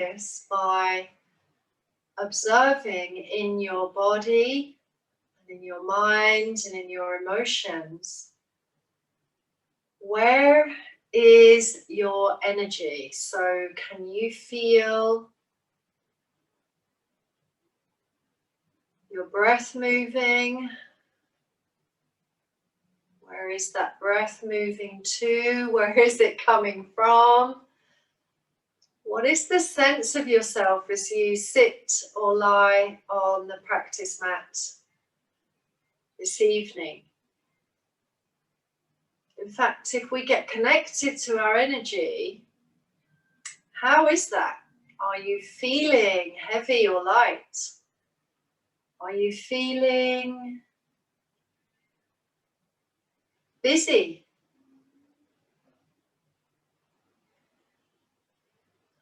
this by observing in your body and in your mind and in your emotions, where is your energy? So can you feel your breath moving? Where is that breath moving to? Where is it coming from? What is the sense of yourself as you sit or lie on the practice mat this evening? In fact, if we get connected to our energy, how is that? Are you feeling heavy or light? Are you feeling busy?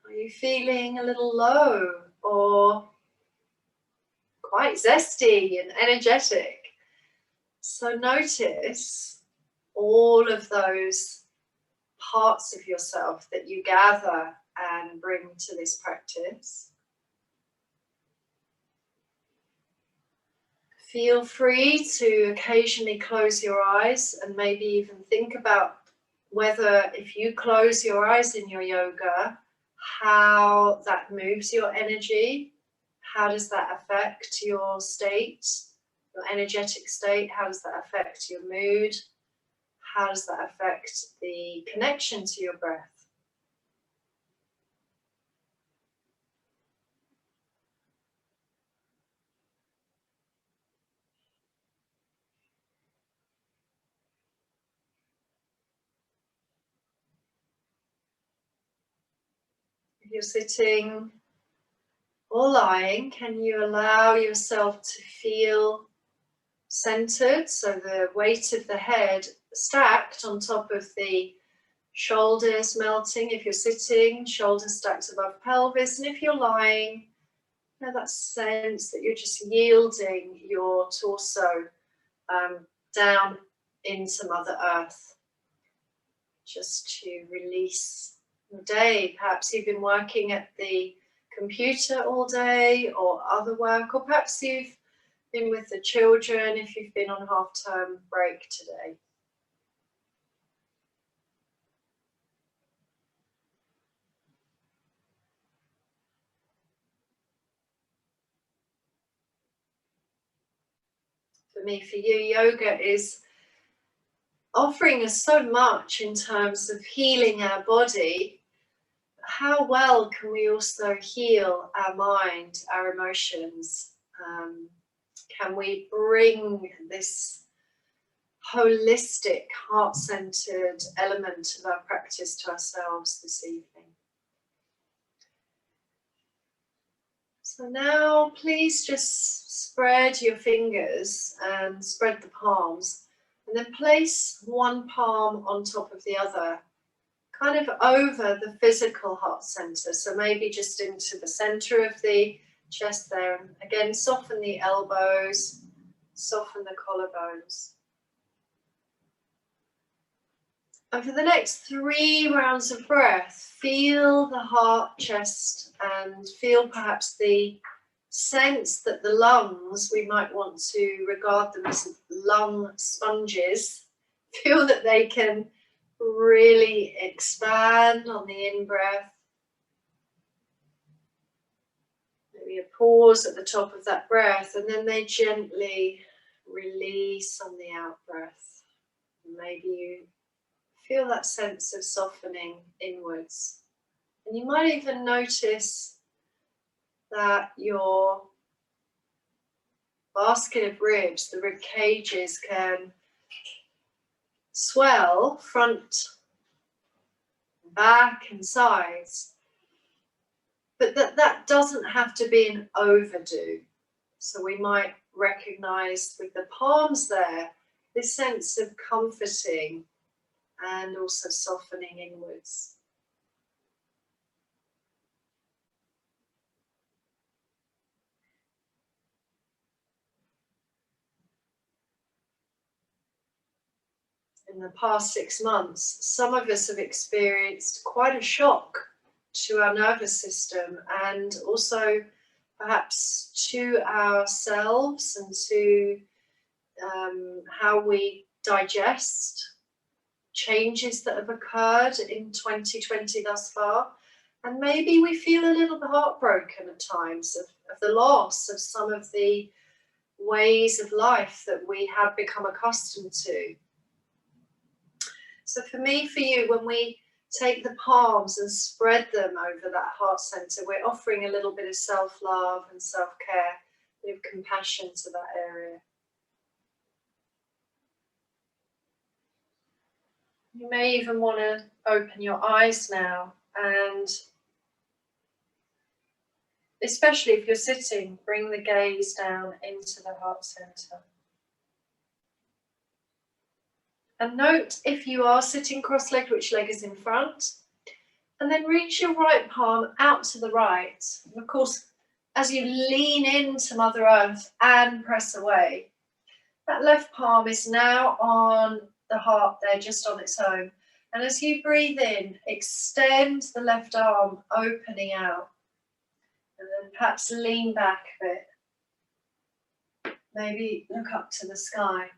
Are you feeling a little low or quite zesty and energetic? So notice all of those parts of yourself that you gather and bring to this practice. Feel free to occasionally close your eyes and maybe even think about whether, if you close your eyes in your yoga, how that moves your energy. How does that affect your state, your energetic state? How does that affect your mood? How does that affect the connection to your breath? If you're sitting or lying, can you allow yourself to feel centered? So the weight of the head stacked on top of the shoulders melting. If you're sitting, shoulders stacked above pelvis. And if you're lying, that sense that you're just yielding your torso down into Mother Earth, just to release the day. Perhaps you've been working at the computer all day or other work, or perhaps you've been with the children if you've been on half-term break today. For me, for you, yoga is offering us so much in terms of healing our body. How well can we also heal our mind, our emotions? Can we bring this holistic, heart-centered element of our practice to ourselves this evening? So now please just spread your fingers and spread the palms, and then place one palm on top of the other, kind of over the physical heart center. So maybe just into the center of the chest there. And again, soften the elbows, soften the collarbones. And for the next 3 rounds of breath, feel the heart, chest, and feel perhaps the sense that the lungs, we might want to regard them as lung sponges, feel that they can really expand on the in-breath. Maybe a pause at the top of that breath, and then they gently release on the out-breath. Maybe you feel that sense of softening inwards. And you might even notice that your basket of ribs, the rib cages, can swell front, back and sides, but that doesn't have to be an overdo. So we might recognize with the palms there this sense of comforting and also softening inwards. In the past 6 months, some of us have experienced quite a shock to our nervous system, and also perhaps to ourselves and to how we digest changes that have occurred in 2020 thus far. And maybe we feel a little bit heartbroken at times of the loss of some of the ways of life that we have become accustomed to. So for me, for you, when we take the palms and spread them over that heart center, we're offering a little bit of self-love and self-care, a bit of compassion to that area. You may even want to open your eyes now, and especially if you're sitting, bring the gaze down into the heart center. And note if you are sitting cross-legged, which leg is in front, and then reach your right palm out to the right. And of course, as you lean into Mother Earth and press away, that left palm is now on the heart there, just on its own. And as you breathe in, extend the left arm, opening out. And then perhaps lean back a bit. Maybe look up to the sky.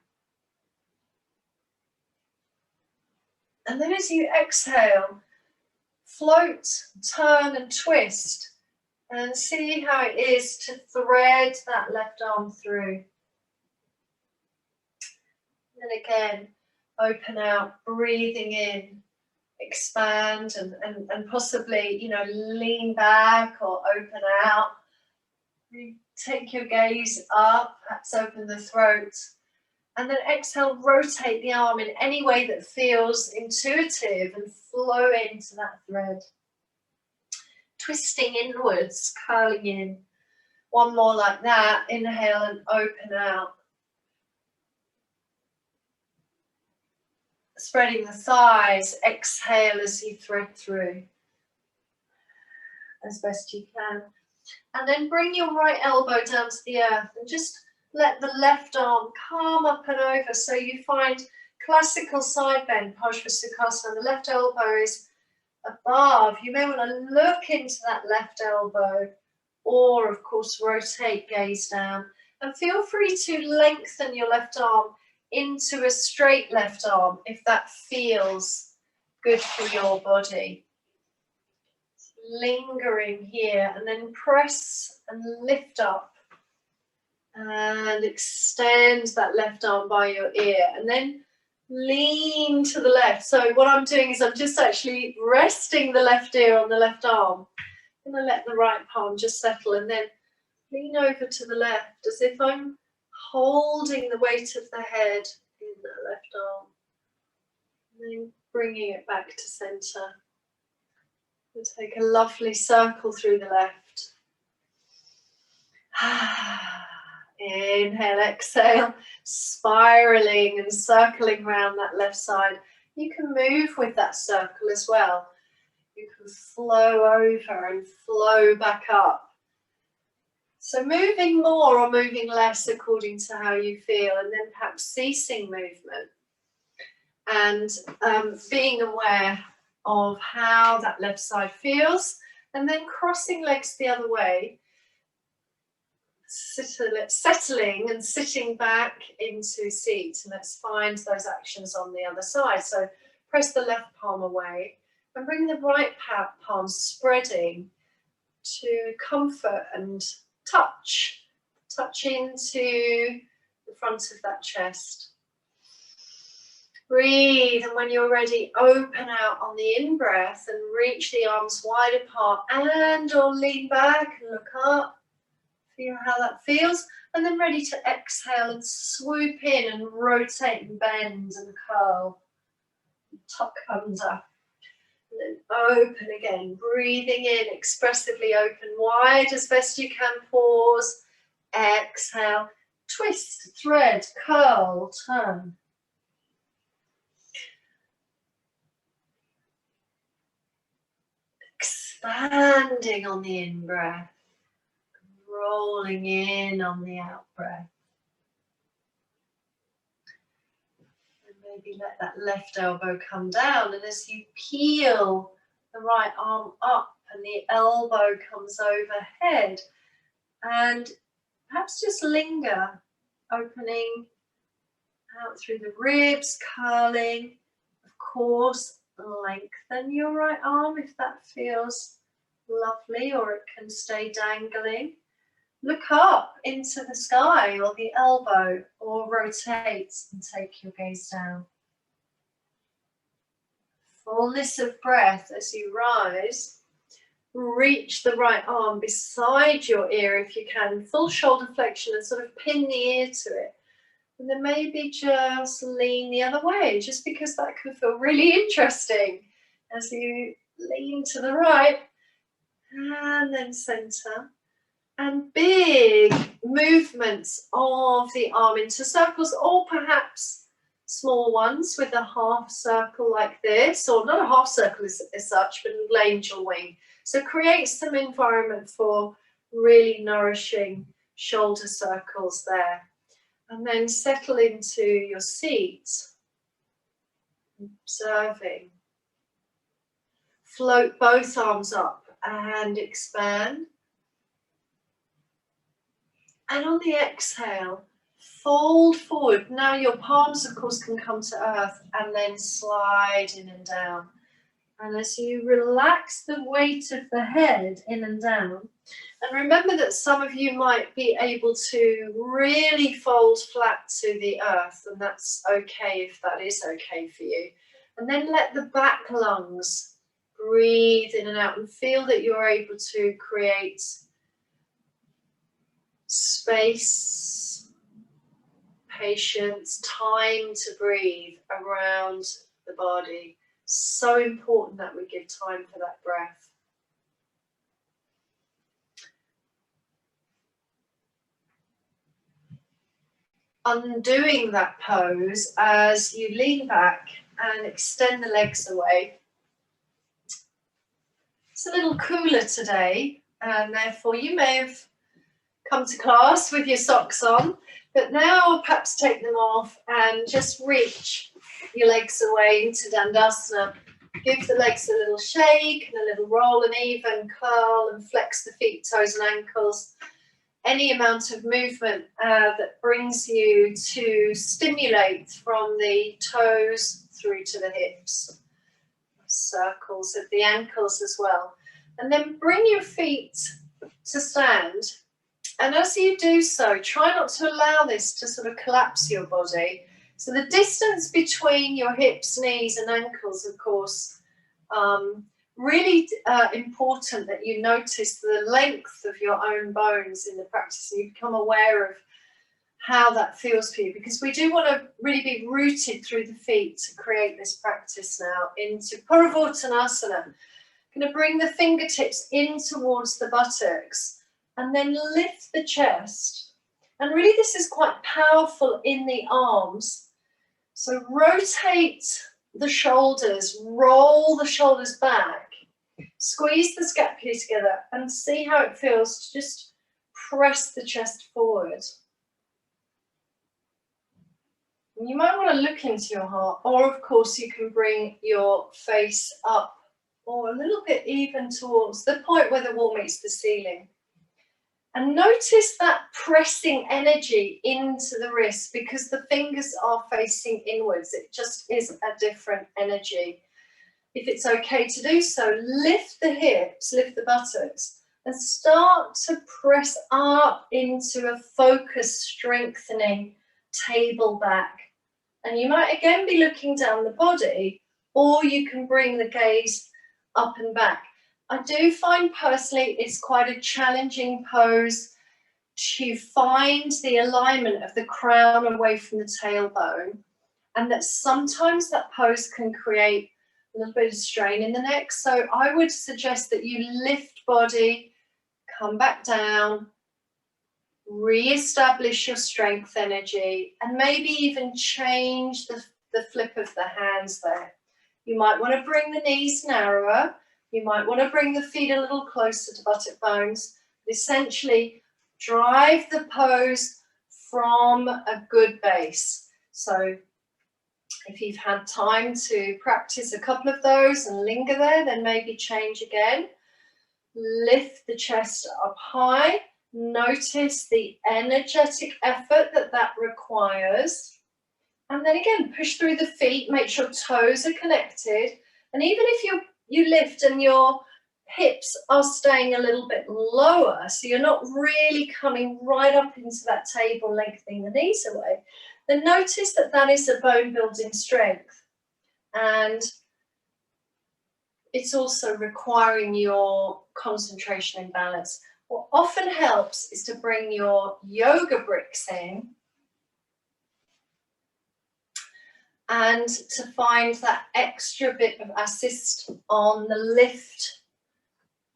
And then as you exhale, float, turn and twist. And see how it is to thread that left arm through. And again, open out, breathing in, expand and possibly, lean back or open out. Take your gaze up, perhaps open the throat. And then exhale, rotate the arm in any way that feels intuitive and flow into that thread. Twisting inwards, curling in. One more like that. Inhale and open out. Spreading the thighs, exhale as you thread through as best you can. And then bring your right elbow down to the earth and just let the left arm come up and over so you find classical side bend, Purvottanasana. The left elbow is above. You may want to look into that left elbow or, of course, rotate gaze down. And feel free to lengthen your left arm into a straight left arm if that feels good for your body. Lingering here, and then press and lift up and extend that left arm by your ear, and then lean to the left. So what I'm doing is I'm just actually resting the left ear on the left arm. I'm going to let the right palm just settle and then lean over to the left as if I'm holding the weight of the head in the left arm, and then bringing it back to center. We'll take a lovely circle through the left. Inhale, exhale, spiraling and circling around that left side. You can move with that circle as well. You can flow over and flow back up. So moving more or moving less according to how you feel, and then perhaps ceasing movement and being aware of how that left side feels, and then crossing legs the other way, settling and sitting back into seat. And let's find those actions on the other side. So press the left palm away and bring the right palm spreading to comfort and touch into the front of that chest. Breathe, and when you're ready, open out on the in-breath and reach the arms wide apart and or lean back and look up. Feel how that feels. And then ready to exhale and swoop in and rotate and bend and curl. Tuck under. And then open again, breathing in, expressively open wide as best you can. Pause, exhale, twist, thread, curl, turn. Expanding on the in-breath, rolling in on the out-breath. And maybe let that left elbow come down, and as you peel the right arm up and the elbow comes overhead. And perhaps just linger, opening out through the ribs, curling. Of course, lengthen your right arm if that feels lovely, or it can stay dangling. Look up into the sky or the elbow, or rotate and take your gaze down. Fullness of breath as you rise. Reach the right arm beside your ear if you can, full shoulder flexion, and sort of pin the ear to it. And then maybe just lean the other way, just because that can feel really interesting as you lean to the right and then center. And big movements of the arm into circles, or perhaps small ones with a half circle like this, or not a half circle as such, but a little angel wing. So create some environment for really nourishing shoulder circles there. And then settle into your seat, observing. Float both arms up and expand. And on the exhale, fold forward. Now your palms, of course, can come to earth, and then slide in and down. And as you relax the weight of the head in and down, and remember that some of you might be able to really fold flat to the earth, and that's okay if that is okay for you. And then let the back lungs breathe in and out, and feel that you're able to create space, patience, time to breathe around the body. So important that we give time for that breath. Undoing that pose as you lean back and extend the legs away. It's a little cooler today, and therefore you may have come to class with your socks on, but now perhaps take them off and just reach your legs away into Dandasana. Give the legs a little shake and a little roll, and even curl and flex the feet, toes and ankles. Any amount of movement that brings you to stimulate from the toes through to the hips. Circles of the ankles as well. And then bring your feet to stand. And as you do so, try not to allow this to sort of collapse your body. So the distance between your hips, knees and ankles, of course, really important that you notice the length of your own bones in the practice, and you become aware of how that feels for you, because we do want to really be rooted through the feet to create this practice now into Purvottanasana. Going to bring the fingertips in towards the buttocks and then lift the chest. And really this is quite powerful in the arms. So rotate the shoulders, roll the shoulders back, squeeze the scapula together, and see how it feels to just press the chest forward. And you might want to look into your heart, or of course you can bring your face up or a little bit even towards the point where the wall meets the ceiling. And notice that pressing energy into the wrist, because the fingers are facing inwards. It just is a different energy. If it's okay to do so, lift the hips, lift the buttocks, and start to press up into a focused, strengthening table back. And you might again be looking down the body, or you can bring the gaze up and back. I do find personally it's quite a challenging pose to find the alignment of the crown away from the tailbone, and that sometimes that pose can create a little bit of strain in the neck. So I would suggest that you lift body, come back down, re-establish your strength energy, and maybe even change the flip of the hands there. You might want to bring the knees narrower. You might want to bring the feet a little closer to buttock bones. Essentially, drive the pose from a good base. So if you've had time to practice a couple of those and linger there, then maybe change again. Lift the chest up high. Notice the energetic effort that that requires. And then again, push through the feet, make sure toes are connected. And even if you lift and your hips are staying a little bit lower, so you're not really coming right up into that table, lengthening the knees away, then notice that that is a bone building strength. And it's also requiring your concentration and balance. What often helps is to bring your yoga bricks in and to find that extra bit of assist on the lift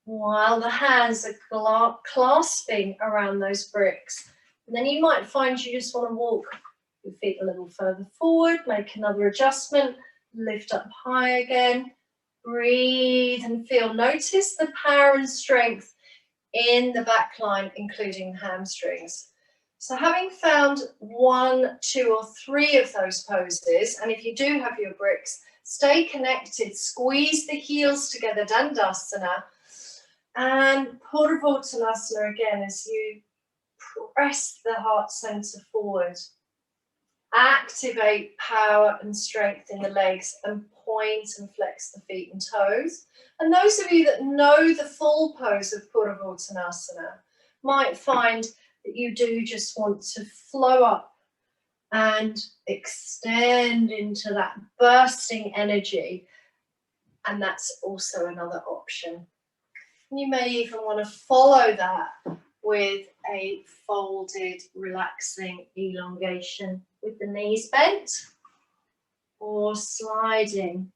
while the hands are clasping around those bricks. And then you might find you just want to walk your feet a little further forward, make another adjustment, lift up high again, breathe and feel. Notice the power and strength in the back line, including the hamstrings. So having found 1, 2, or 3 of those poses, and if you do have your bricks, stay connected, squeeze the heels together, Dandasana, and Purvottanasana again as you press the heart center forward. Activate power and strength in the legs and point and flex the feet and toes. And those of you that know the full pose of Purvottanasana might find that you do just want to flow up and extend into that bursting energy. And that's also another option. You may even want to follow that with a folded, relaxing elongation with the knees bent or sliding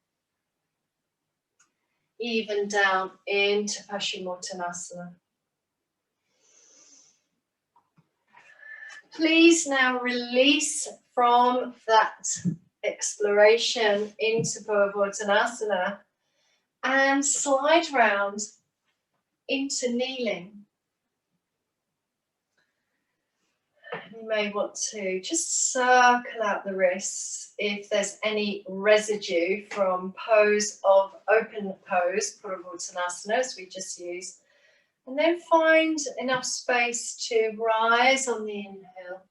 even down into Paschimottanasana. Please now release from that exploration into Purvottanasana and slide round into kneeling. You may want to just circle out the wrists if there's any residue from pose of open pose, Purvottanasana, as we just used. And then find enough space to rise on the inhale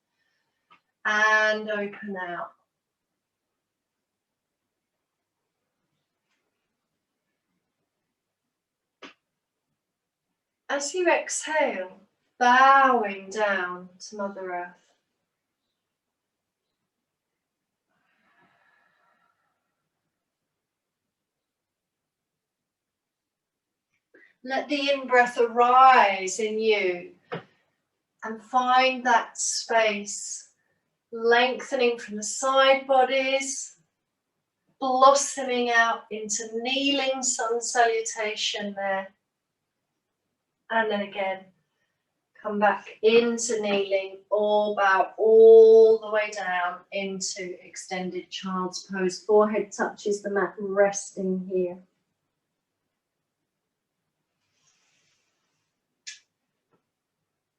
and open out. As you exhale, bowing down to Mother Earth. Let the in-breath arise in you and find that space, lengthening from the side bodies, blossoming out into kneeling sun salutation there. And then again, come back into kneeling or bow all the way down into extended child's pose. Forehead touches the mat, resting here.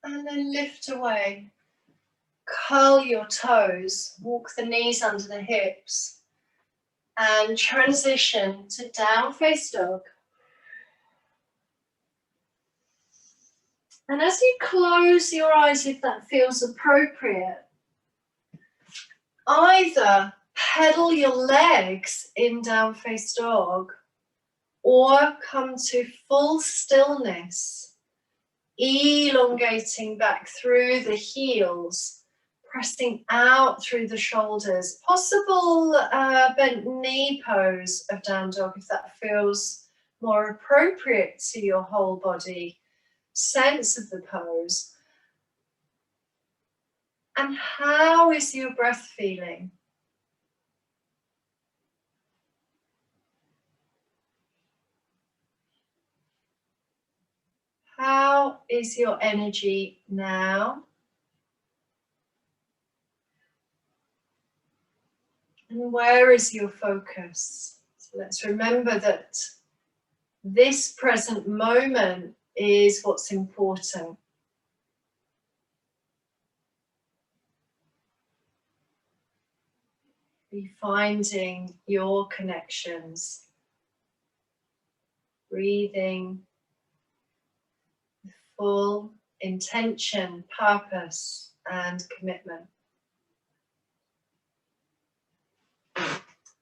And then lift away. Curl your toes, walk the knees under the hips, and transition to down face dog. And as you close your eyes, if that feels appropriate, either pedal your legs in down face dog or come to full stillness, elongating back through the heels, pressing out through the shoulders. Possible bent knee pose of down dog if that feels more appropriate to your whole body sense of the pose. And how is your breath feeling? How is your energy now? And where is your focus? So let's remember that this present moment is what's important. Be finding your connections, breathing, full intention, purpose, and commitment.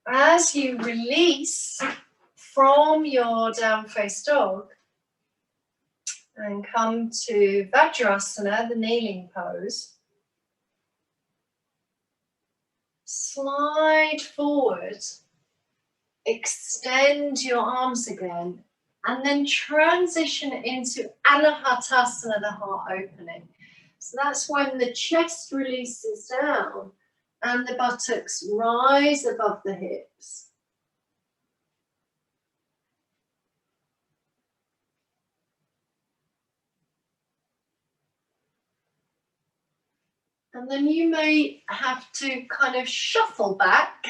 As you release from your down face dog and come to Vajrasana, the kneeling pose, slide forward, extend your arms again, and then transition into Anahatasana, the heart opening. So that's when the chest releases down and the buttocks rise above the hips. And then you may have to kind of shuffle back,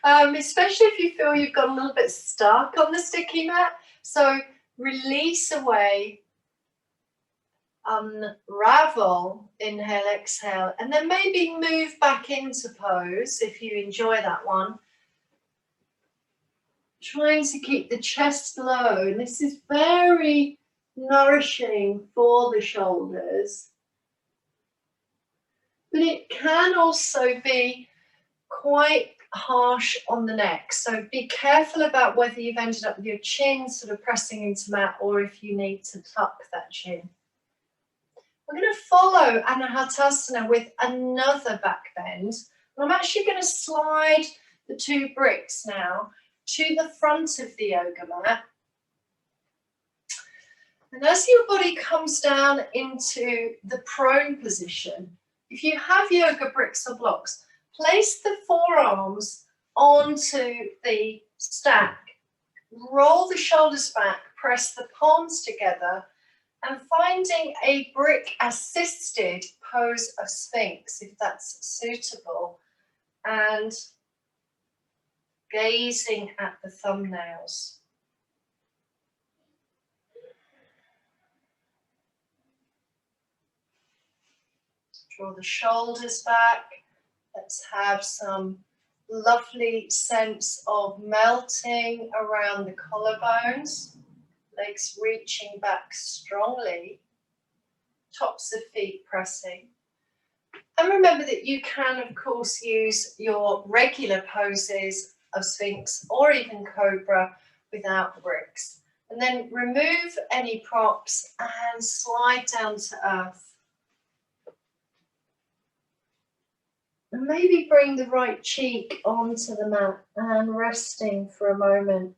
especially if you feel you've got a little bit stuck on the sticky mat. So release away, unravel, inhale, exhale, and then maybe move back into pose if you enjoy that one. Trying to keep the chest low, and this is very nourishing for the shoulders. But it can also be quite harsh on the neck. So be careful about whether you've ended up with your chin sort of pressing into mat or if you need to tuck that chin. We're going to follow Anahatasana with another back bend. And I'm actually going to slide the 2 bricks now to the front of the yoga mat. And as your body comes down into the prone position, if you have yoga bricks or blocks, place the forearms onto the stack, roll the shoulders back, press the palms together, and finding a brick assisted pose of Sphinx, if that's suitable, and gazing at the thumbnails. Draw the shoulders back. Let's have some lovely sense of melting around the collarbones. Legs reaching back strongly. Tops of feet pressing. And remember that you can, of course, use your regular poses of Sphinx or even Cobra without bricks. And then remove any props and slide down to earth. And maybe bring the right cheek onto the mat and resting for a moment.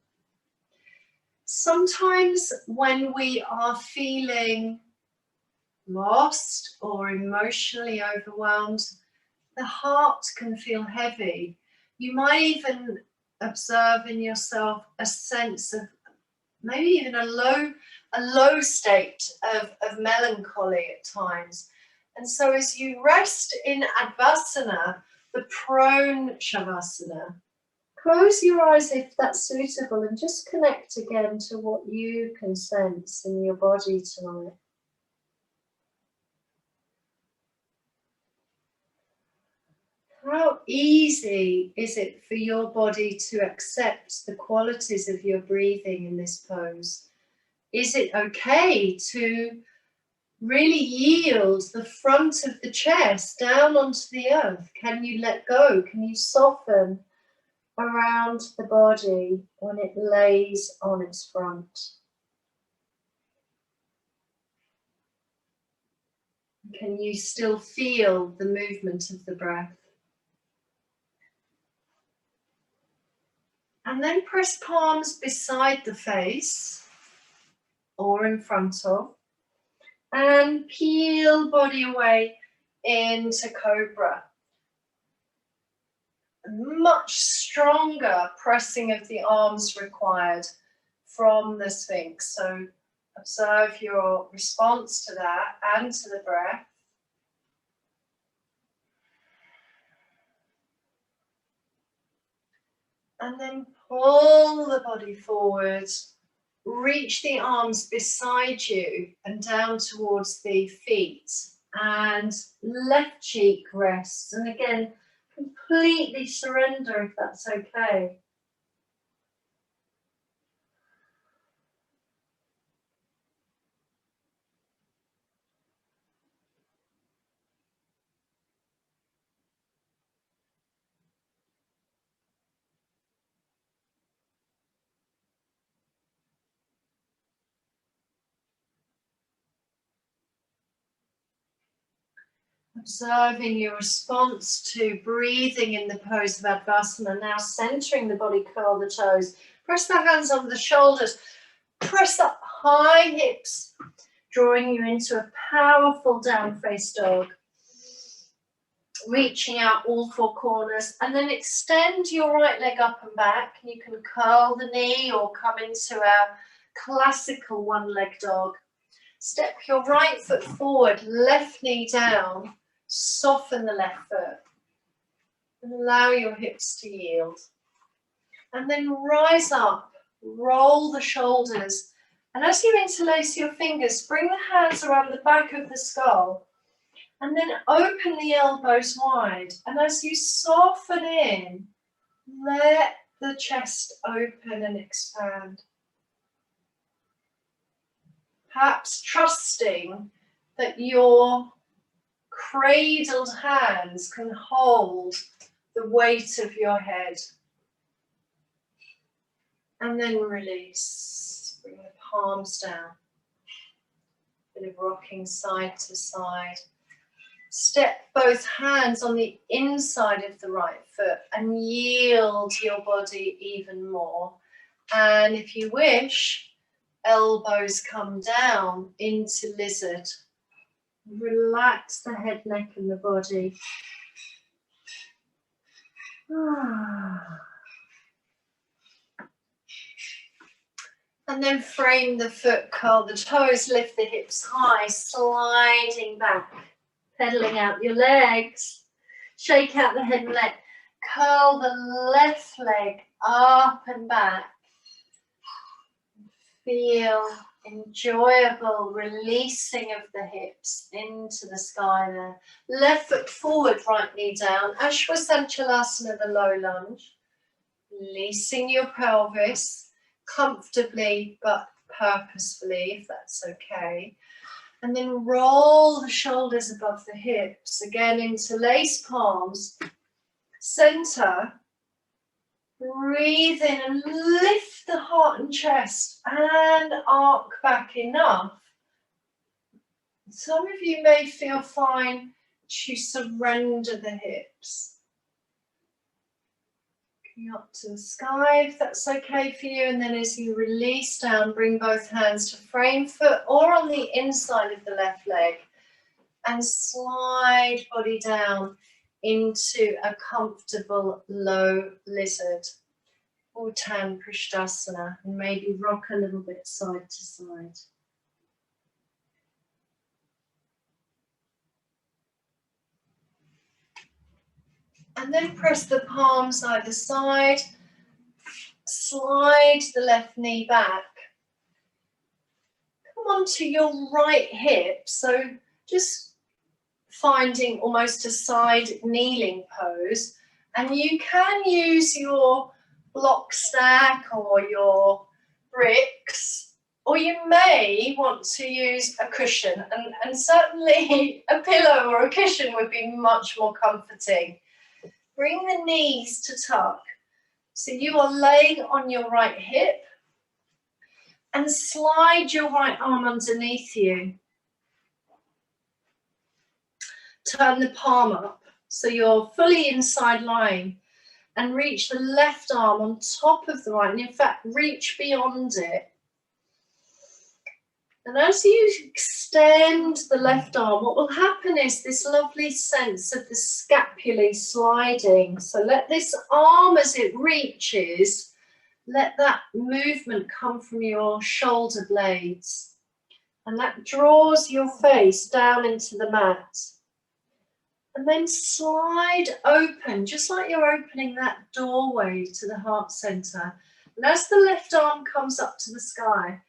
Sometimes when we are feeling lost or emotionally overwhelmed, the heart can feel heavy. You might even observe in yourself a sense of maybe even a low state of melancholy at times. And so as you rest in Advasana, the prone Shavasana, close your eyes if that's suitable and just connect again to what you can sense in your body tonight. How easy is it for your body to accept the qualities of your breathing in this pose? Is it okay to really yield the front of the chest down onto the earth? Can you let go? Can you soften around the body when it lays on its front? Can you still feel the movement of the breath? And then press palms beside the face or in front of, and peel body away into Cobra. Much stronger pressing of the arms required from the Sphinx. So observe your response to that and to the breath. And then pull the body forward. Reach the arms beside you and down towards the feet. And left cheek rests. And again, completely surrender if that's okay. Observing your response to breathing in the pose of Advasana. Now centering the body, curl the toes. Press the hands over the shoulders. Press up high hips, drawing you into a powerful down face dog. Reaching out all four corners, and then extend your right leg up and back. You can curl the knee or come into our classical one leg dog. Step your right foot forward, left knee down, soften the left foot, and allow your hips to yield. And then rise up, roll the shoulders, and as you interlace your fingers, bring the hands around the back of the skull. And then open the elbows wide. And as you soften in, let the chest open and expand. Perhaps trusting that your cradled hands can hold the weight of your head. And then release. Bring the palms down. Bit of rocking side to side. Step both hands on the inside of the right foot and yield your body even more. And if you wish, elbows come down into lizard. Relax the head, neck and the body. And then frame the foot, curl the toes, lift the hips high, sliding back. Pedaling out your legs, shake out the head and neck, curl the left leg up and back. Feel enjoyable releasing of the hips into the sky there. Left foot forward, right knee down. Ashwasanchalasana, the low lunge. Releasing your pelvis comfortably but purposefully, if that's okay. And then roll the shoulders above the hips. Again, interlace palms. Center. Breathe in and lift the heart and chest and arc back enough. Some of you may feel fine to surrender the hips. Coming up to the sky, if that's okay for you. And then as you release down, bring both hands to frame foot or on the inside of the left leg. And slide body down into a comfortable low lizard. Uttan Pristhasana. And maybe rock a little bit side to side. And then press the palms either side, slide the left knee back. Come onto your right hip, so just finding almost a side kneeling pose. And you can use your block stack or your bricks, or you may want to use a cushion, and certainly a pillow or a cushion would be much more comforting. Bring the knees to tuck. So you are laying on your right hip and slide your right arm underneath you. Turn the palm up so you're fully inside lying and reach the left arm on top of the right, and in fact reach beyond it. And as you extend the left arm, what will happen is this lovely sense of the scapulae sliding. So let this arm, as it reaches, let that movement come from your shoulder blades. And that draws your face down into the mat. And then slide open, just like you're opening that doorway to the heart center. And as the left arm comes up to the sky,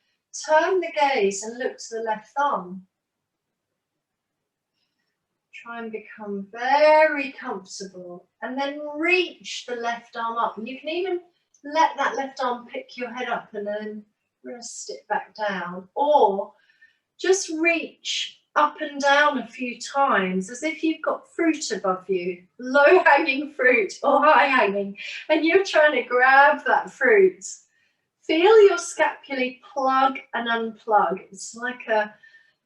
turn the gaze and look to the left thumb. Try and become very comfortable. And then reach the left arm up. And you can even let that left arm pick your head up and then rest it back down. Or just reach up and down a few times as if you've got fruit above you, low-hanging fruit or high-hanging, and you're trying to grab that fruit. Feel your scapulae plug and unplug. It's like a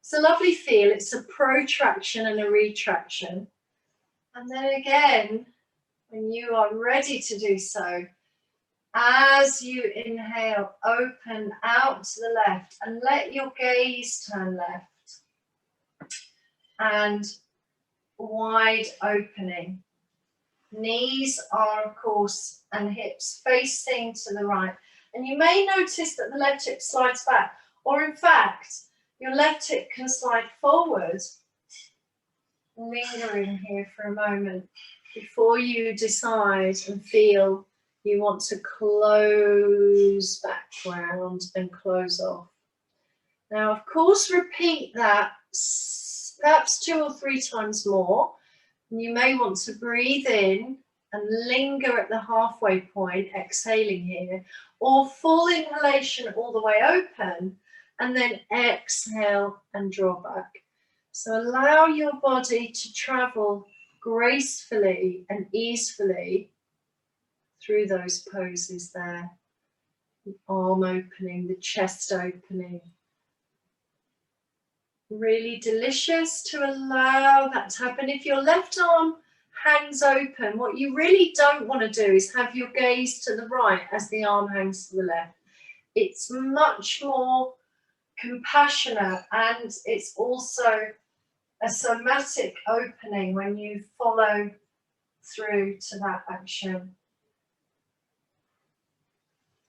It's a lovely feel. It's a protraction and a retraction. And then again, when you are ready to do so, as you inhale, open out to the left and let your gaze turn left. And wide opening. Knees are, of course, and hips facing to the right. And you may notice that the left hip slides back, or in fact, your left hip can slide forward. Lingering here for a moment before you decide and feel you want to close back round and close off. Now, of course, repeat that perhaps 2 or 3 times more. And you may want to breathe in and linger at the halfway point, exhaling here, or full inhalation all the way open, and then exhale and draw back. So allow your body to travel gracefully and easefully through those poses there. The arm opening, the chest opening. Really delicious to allow that to happen. If your left arm hangs open, what you really don't want to do is have your gaze to the right as the arm hangs to the left. It's much more compassionate, and it's also a somatic opening when you follow through to that action.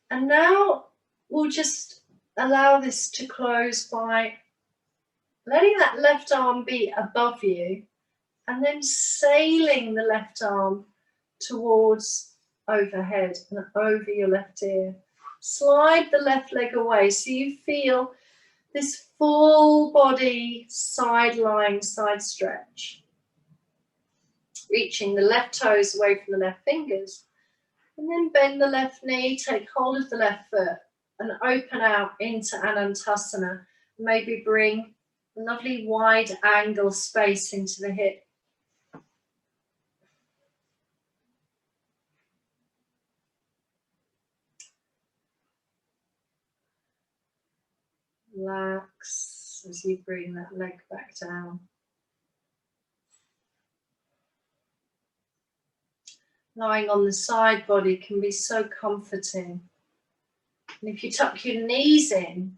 And now we'll just allow this to close by letting that left arm be above you and then sailing the left arm towards overhead and over your left ear. Slide the left leg away so you feel this full body side-lying side stretch. Reaching the left toes away from the left fingers. And then bend the left knee, take hold of the left foot and open out into Anahata. Maybe bring a lovely wide angle space into the hip. Relax as you bring that leg back down. Lying on the side body can be so comforting. And if you tuck your knees in,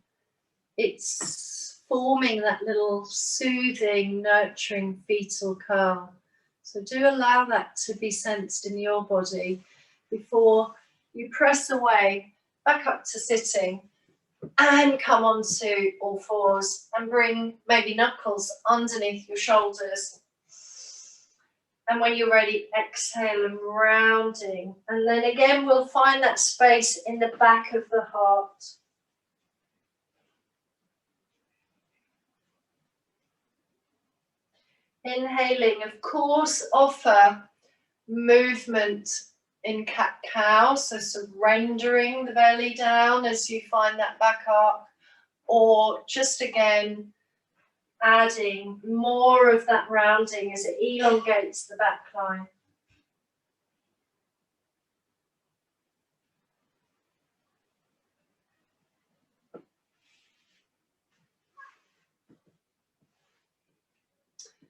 it's forming that little soothing, nurturing fetal curl. So do allow that to be sensed in your body before you press away, back up to sitting, and come onto all fours and bring maybe knuckles underneath your shoulders. And when you're ready, exhale and rounding. And then again, we'll find that space in the back of the heart. Inhaling, of course, offer movement in cat-cow, so surrendering the belly down as you find that back arc, or just again adding more of that rounding as it elongates the back line.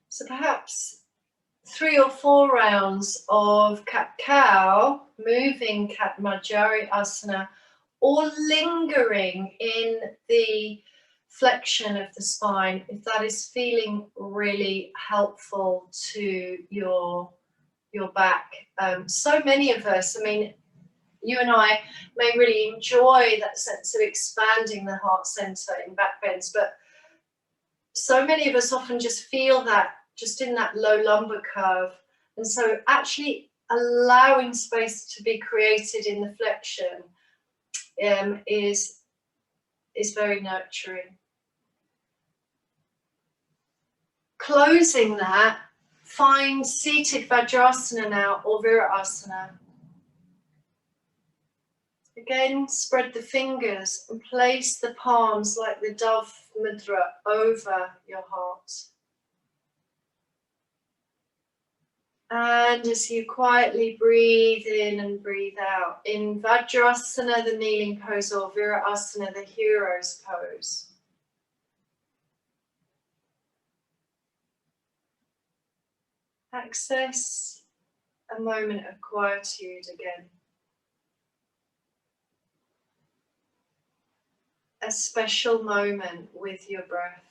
So perhaps 3 or 4 rounds of cat-cow, moving cat Majari Asana, or lingering in the flexion of the spine, if that is feeling really helpful to your back. So many of us, I mean, you and I may really enjoy that sense of expanding the heart center in back bends, but so many of us often just feel that just in that low lumbar curve. And so actually allowing space to be created in the flexion is very nurturing. Closing that, find seated Vajrasana now, or Virasana. Again, spread the fingers and place the palms like the dove mudra over your heart. And as you quietly breathe in and breathe out, in Vajrasana, the kneeling pose, or Virasana, the hero's pose, access a moment of quietude again. A special moment with your breath.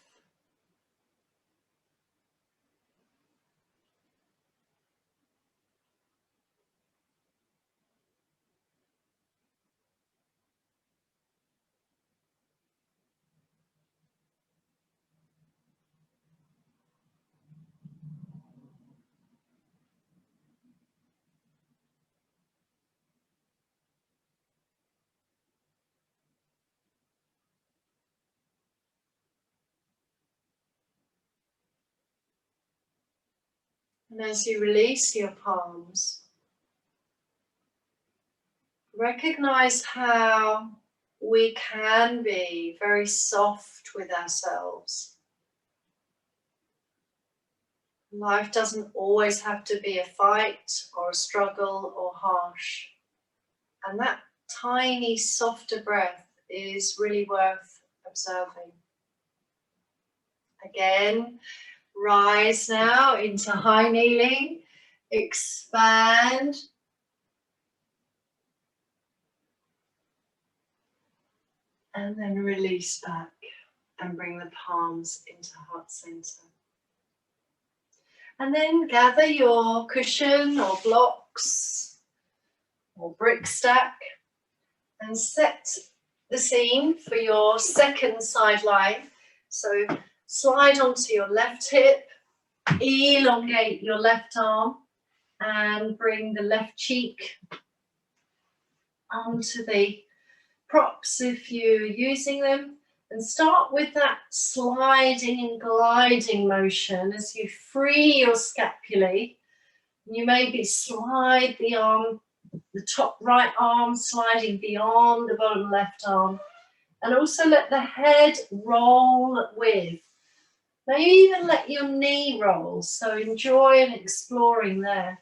And as you release your palms, recognize how we can be very soft with ourselves. Life doesn't always have to be a fight or a struggle or harsh. And that tiny, softer breath is really worth observing. Again, rise now into high kneeling, expand. And then release back and bring the palms into heart center. And then gather your cushion or blocks or brick stack and set the scene for your second side lying. So slide onto your left hip, elongate your left arm and bring the left cheek onto the props if you're using them, and start with that sliding and gliding motion as you free your scapulae. You maybe slide the arm, the top right arm sliding beyond the bottom left arm, and also let the head roll with. Maybe even let your knee roll, so enjoy and exploring there.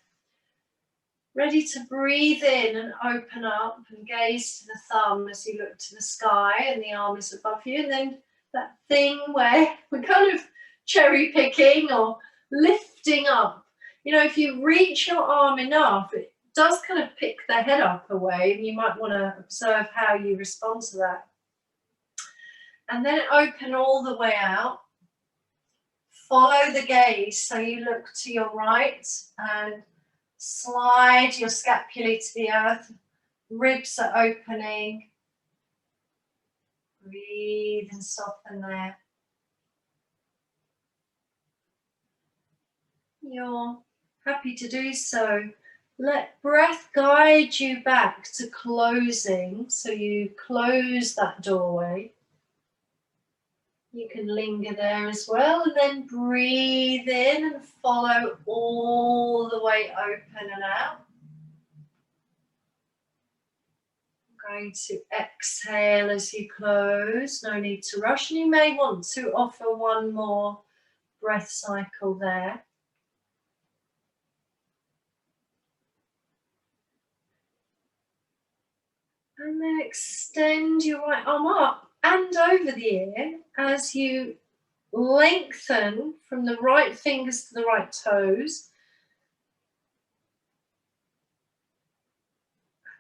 Ready to breathe in and open up and gaze to the thumb as you look to the sky and the arm is above you. And then that thing where we're kind of cherry picking or lifting up. You know, if you reach your arm enough, it does kind of pick the head up away, and you might want to observe how you respond to that. And then open all the way out. Follow the gaze, so you look to your right and slide your scapulae to the earth, ribs are opening. Breathe and soften there. You're happy to do so. Let breath guide you back to closing, so you close that doorway. You can linger there as well, and then breathe in and follow all the way open and out. Going to exhale as you close, no need to rush, and you may want to offer one more breath cycle there. And then extend your right arm up and over the ear as you lengthen from the right fingers to the right toes.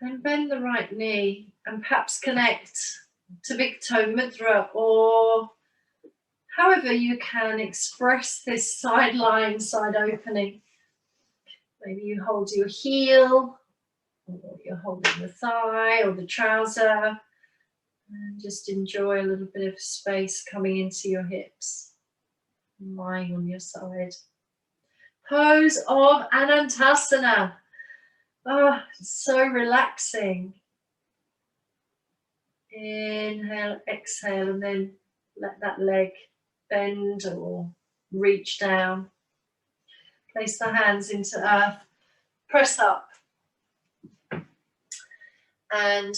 Then bend the right knee and perhaps connect to big toe mudra, or however you can express this side lying, side opening. Maybe you hold your heel, or you're holding the thigh or the trouser, and just enjoy a little bit of space coming into your hips, lying on your side. Pose of Anahata. Oh, so relaxing. Inhale, exhale, and then let that leg bend or reach down. Place the hands into earth, press up, and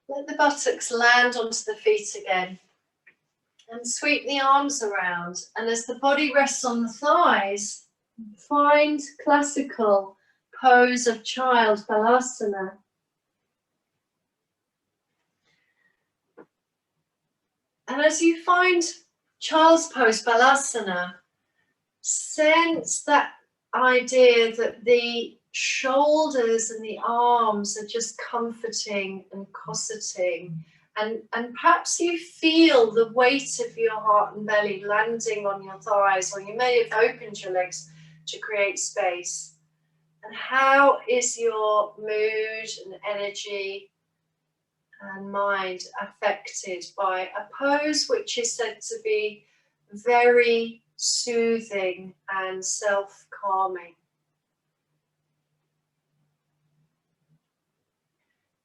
let the buttocks land onto the feet again. And sweep the arms around. And as the body rests on the thighs, find classical pose of child balasana. And as you find child's pose balasana, sense that idea that the shoulders and the arms are just comforting and cosseting, and perhaps you feel the weight of your heart and belly landing on your thighs, or you may have opened your legs to create space. And how is your mood and energy and mind affected by a pose which is said to be very soothing and self-calming?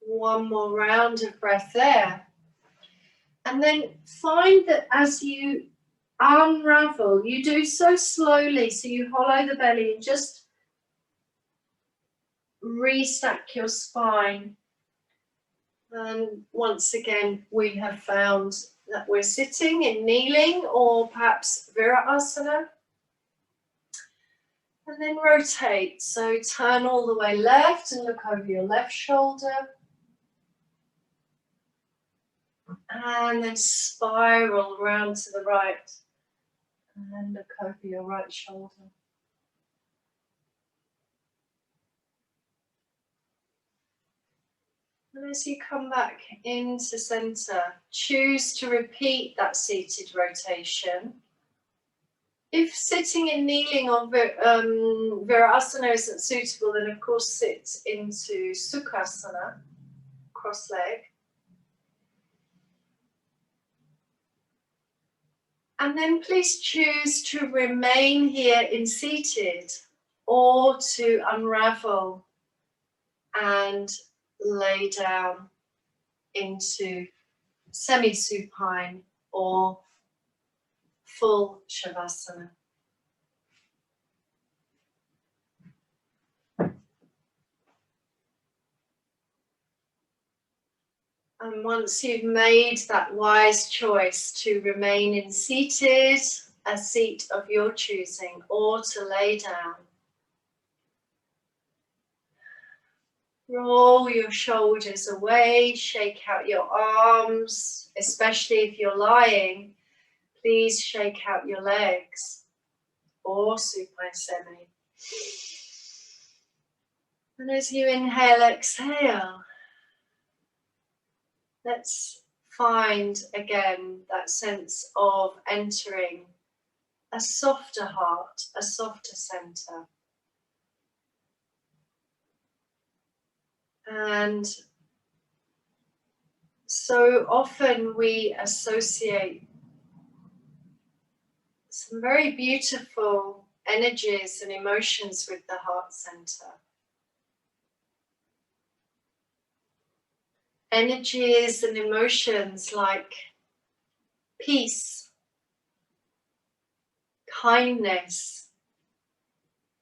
One more round of breath there. And then find that as you unravel, you do so slowly, so you hollow the belly and just restack your spine. And once again, we have found that we're sitting in kneeling or perhaps Virasana. And then rotate. So turn all the way left and look over your left shoulder. And then spiral around to the right. And then look over your right shoulder. And as you come back into center, choose to repeat that seated rotation. If sitting and kneeling on Virasana isn't suitable, then of course sit into Sukhasana, cross leg. And then please choose to remain here in seated or to unravel and lay down into semi-supine or full Shavasana. And once you've made that wise choice to remain in seated, a seat of your choosing, or to lay down, roll your shoulders away, shake out your arms, especially if you're lying, please shake out your legs, or supine semi. And as you inhale, exhale, let's find again that sense of entering a softer heart, a softer center. And so often we associate some very beautiful energies and emotions with the heart center. Energies and emotions like peace, kindness,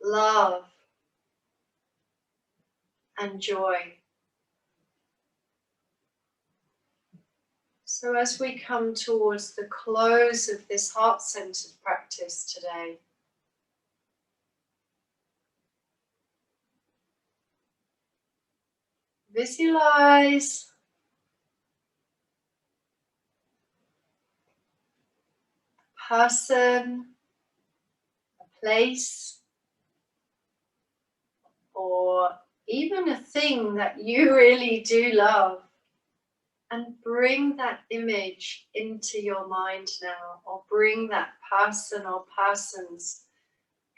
love, and joy. So as we come towards the close of this heart-centered practice today, visualize a person, a place, or even a thing that you really do love, and bring that image into your mind now, or bring that person or persons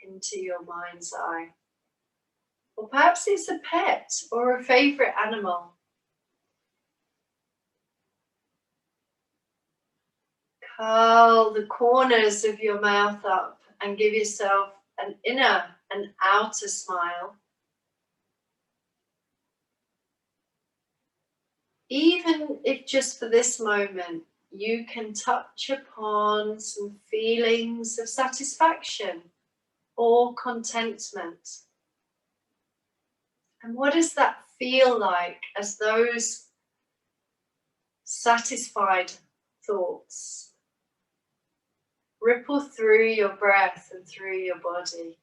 into your mind's eye. Or perhaps it's a pet or a favorite animal. Curl the corners of your mouth up and give yourself an inner and outer smile. Even if just for this moment you can touch upon some feelings of satisfaction or contentment. And what does that feel like as those satisfied thoughts ripple through your breath and through your body?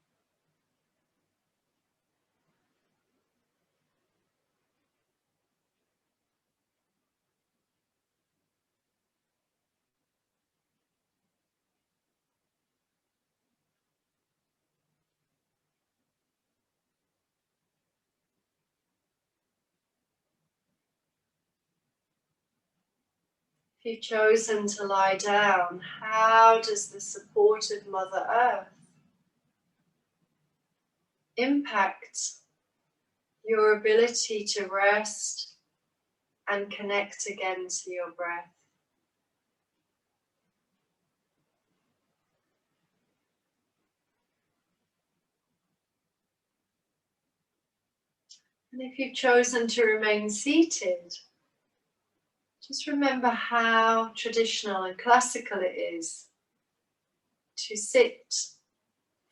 If you've chosen to lie down, how does the support of Mother Earth impact your ability to rest and connect again to your breath? And if you've chosen to remain seated, just remember how traditional and classical it is to sit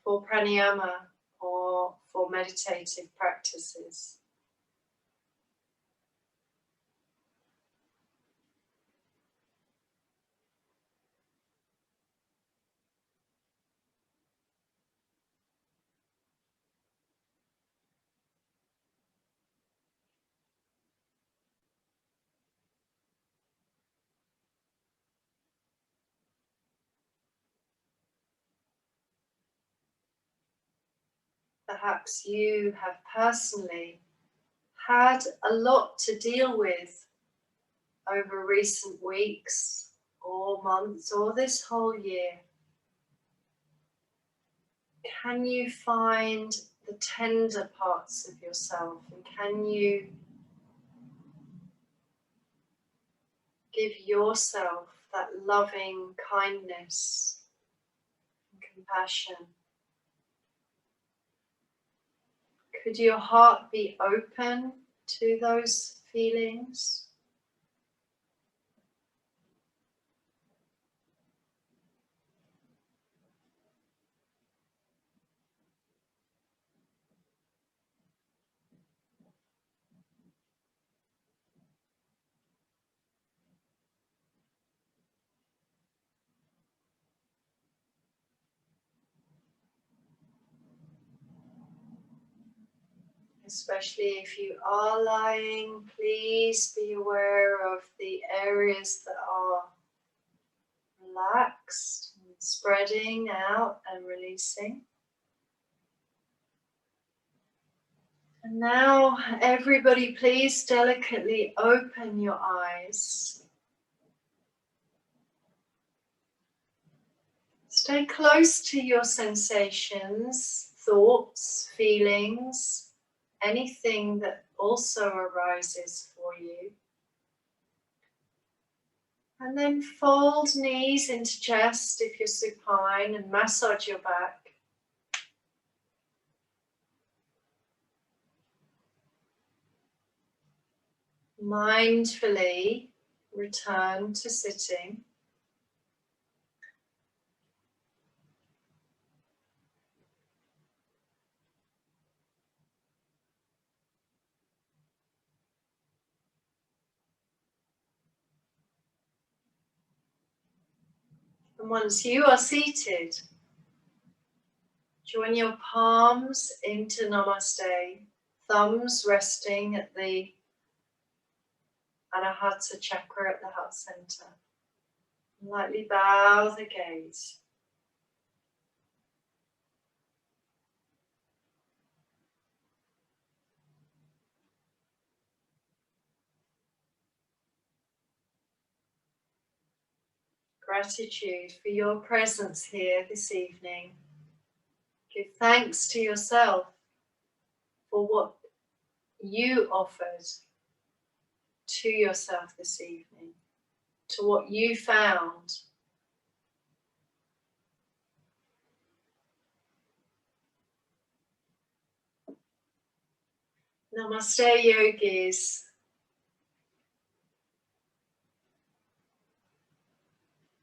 for pranayama or for meditative practices. Perhaps you have personally had a lot to deal with over recent weeks or months or this whole year. Can you find the tender parts of yourself, and can you give yourself that loving kindness and compassion? Could your heart be open to those feelings? Especially if you are lying, please be aware of the areas that are relaxed and spreading out and releasing. And now, everybody, please delicately open your eyes. Stay close to your sensations, thoughts, feelings, anything that also arises for you. And then fold knees into chest if you're supine and massage your back. Mindfully return to sitting. And once you are seated, join your palms into Namaste, thumbs resting at the Anahata chakra at the heart center. Lightly bow the gaze. Gratitude for your presence here this evening. Give thanks to yourself for what you offered to yourself this evening, to what you found. Namaste, yogis.